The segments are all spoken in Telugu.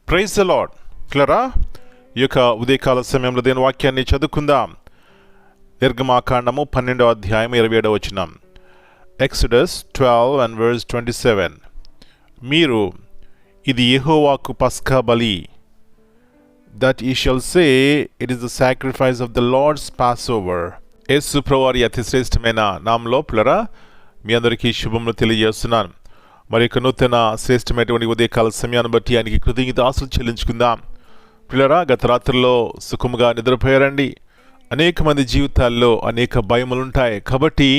Praise the lord. క్లరా ఈ యొక్క ఉదయకాల సమయంలో దేని వాక్యాన్ని చదువుకుందాం. నిర్గమాకాండము 12వ అధ్యాయం 27వ వచనం. Exodus 12 and verse 27. మీరు ఇది యెహోవాకు పస్కా బలి, that ye shall say it is the sacrifice of the Lord's Passover. యేసు ప్రభువారి అతి శ్రేష్టమైన నామములో ప్లరా మీ అందరికీ శుభములు తెలియజేస్తున్నాను. మరి యొక్క నూతన శ్రేష్టమైనటువంటి ఉదయకాల సమయాన్ని బట్టి ఆయనకి కృతజ్ఞతాస్తులు చెల్లించుకుందాం. పిల్లరా, గత రాత్రుల్లో సుఖముగా నిద్రపోయారండి. అనేక మంది జీవితాల్లో అనేక భయములుంటాయి కాబట్టి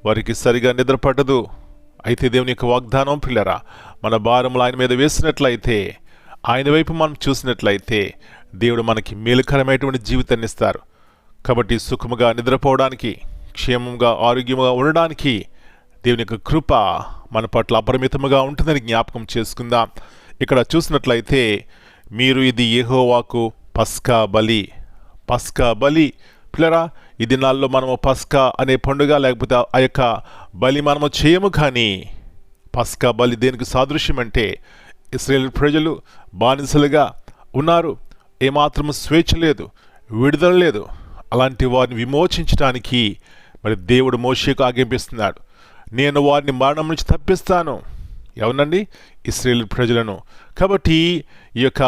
వారికి సరిగా నిద్ర పట్టదు. అయితే దేవుని యొక్క వాగ్దానం పిల్లరా, మన భారములు ఆయన మీద వేసినట్లయితే, ఆయన వైపు మనం చూసినట్లయితే దేవుడు మనకి మేలుకరమైనటువంటి జీవితాన్ని ఇస్తారు. కాబట్టి సుఖముగా నిద్రపోవడానికి, క్షేమంగా ఆరోగ్యముగా ఉండడానికి దేవుని యొక్క కృప మన పట్ల అపరిమితముగా ఉంటుందని జ్ఞాపకం చేసుకుందాం. ఇక్కడ చూసినట్లయితే మీరు ఇది యెహోవాకు పస్కా బలి. పస్కా బలి పిల్లరా, ఈ దినాల్లో మనము పస్కా అనే పండుగ లేకపోతే ఆ యొక్క బలి మనము చేయము. కానీ పస్కా బలి దేనికి సాదృశ్యం అంటే, ఇశ్రాయేలు ప్రజలు బానిసలుగా ఉన్నారు. ఏమాత్రం స్వేచ్ఛ లేదు, విడుదల లేదు. అలాంటి వారిని విమోచించడానికి మరి దేవుడు మోషేకు ఆజ్ఞాపిస్తున్నాడు. నేను వారిని మరణం నుంచి తప్పిస్తాను. ఎవరండి? ఇశ్రాయేలు ప్రజలను. కాబట్టి ఈ యొక్క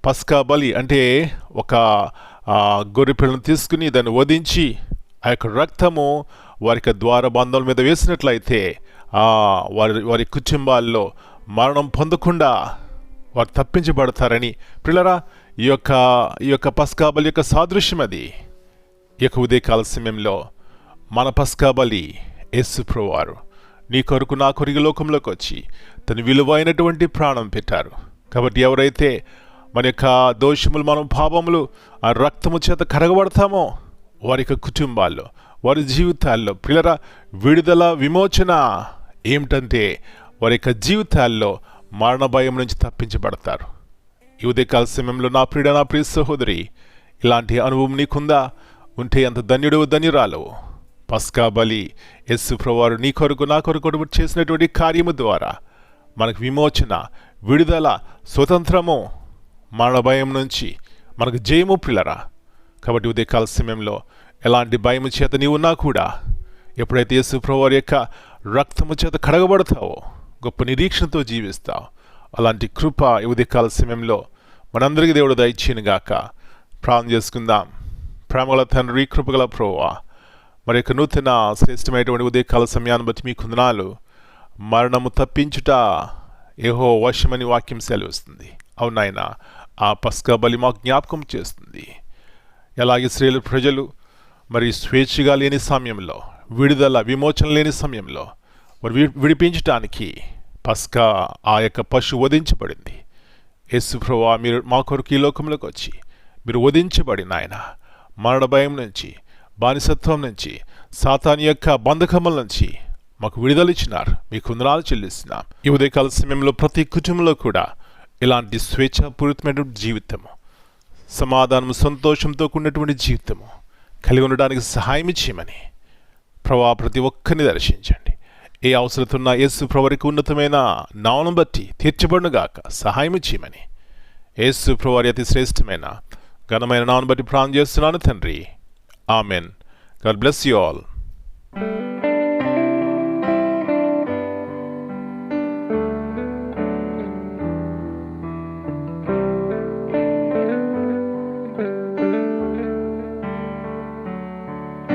పస్కా బలి అంటే ఒక గొర్రె పిల్లను తీసుకుని దాన్ని వధించి ఆ యొక్క రక్తము వారి ద్వారబంధాల మీద వేసినట్లయితే వారి కుటుంబాల్లో మరణం పొందకుండా వారు తప్పించబడతారని పిల్లరా, ఈ యొక్క పస్కా బలి యొక్క సాదృశ్యం అది. ఈ యొక్క ఉదయకాల సమయంలో మన పస్కా బలి యేసు ప్రభువారు నీ కొరకు నా కొరకు లోకంలోకి వచ్చి తన విలువైనటువంటి ప్రాణం పెట్టారు. కాబట్టి ఎవరైతే మన యొక్క దోషములు, మన పాపములు ఆ రక్తము చేత కడగబడతామో వారి యొక్క కుటుంబాల్లో, వారి జీవితాల్లో పిల్లరా విడుదల, విమోచన ఏమిటంటే వారి యొక్క జీవితాల్లో మరణ భయం నుంచి తప్పించబడతారు. ఈ ఉదయకాల సమయంలో నా ప్రియ సహోదరి, ఇలాంటి అనుభవం నీకుందా? ఉంటే అంత ధన్యుడు, ధన్యురాలవు. పస్కా బలి యేసు ప్రభువారు నీ కొరకు నా కొరకు చేసినటువంటి కార్యము ద్వారా మనకు విమోచన, విడుదల, స్వతంత్రము, మరణ భయం నుంచి మనకు జయము పిల్లరా. కాబట్టి ఉదయకాల సమయంలో ఎలాంటి భయము చేత నీవున్నా కూడా ఎప్పుడైతే యేసు ప్రభువారి యొక్క రక్తము చేత కడగబడతావో గొప్ప నిరీక్షణతో జీవిస్తావు. అలాంటి కృప ఈ ఉదయకాల సమయంలో మనందరికీ దేవుడు దయచేయునుగాక. ప్రార్థన చేసుకుందాం. ప్రేమగల తండ్రి, కృపగల ప్రభువా, మరి యొక్క నూతన శ్రేష్టమైనటువంటి ఉదయకాల సమయాన్ని బట్టి మీకు వందనాలు. మరణము తప్పించుట యెహోవా వశమని వాక్యం సెలవిస్తుంది. అవునాయన, ఆ పస్కా బలి మాకు జ్ఞాపకం చేస్తుంది. ఎలాగే ఇశ్రాయేలు ప్రజలు మరి స్వేచ్ఛగా లేని సమయంలో, విడుదల, విమోచన లేని సమయంలో మరి విడిపించడానికి పస్కా ఆ యొక్క పశువు వధించబడింది. యేసు ప్రభువా, మీరు మా కొరకు ఈ లోకంలోకి వచ్చి మీరు వధించబడిన ఆయన మరణ భయం నుంచి, బానిసత్వం నుంచి, సాతాను యొక్క బంధకముల నుంచి మాకు విడుదలిచ్చినారు. మీకు వందనాలు చెల్లిస్తున్నాం. ఈ ఉదయకాల సమయంలో ప్రతి కుటుంబంలో కూడా ఇలాంటి స్వేచ్ఛాపూరితమైనటువంటి జీవితము, సమాధానము, సంతోషంతో కూడినటువంటి జీవితము కలిగి ఉండడానికి సహాయం చేయమని ప్రభా ప్రతి ఒక్కరిని దర్శించండి. ఏ అవసరత ఉన్న యేసు ప్రభువారికి ఉన్నతమైన నామమును బట్టి తీర్చబడునుగాక సహాయం చేయమని యేసు ప్రభువారి అతి శ్రేష్టమైన ఘనమైన నామమును బట్టి ప్రార్థన చేస్తున్నాను తండ్రి. Amen. God bless you all.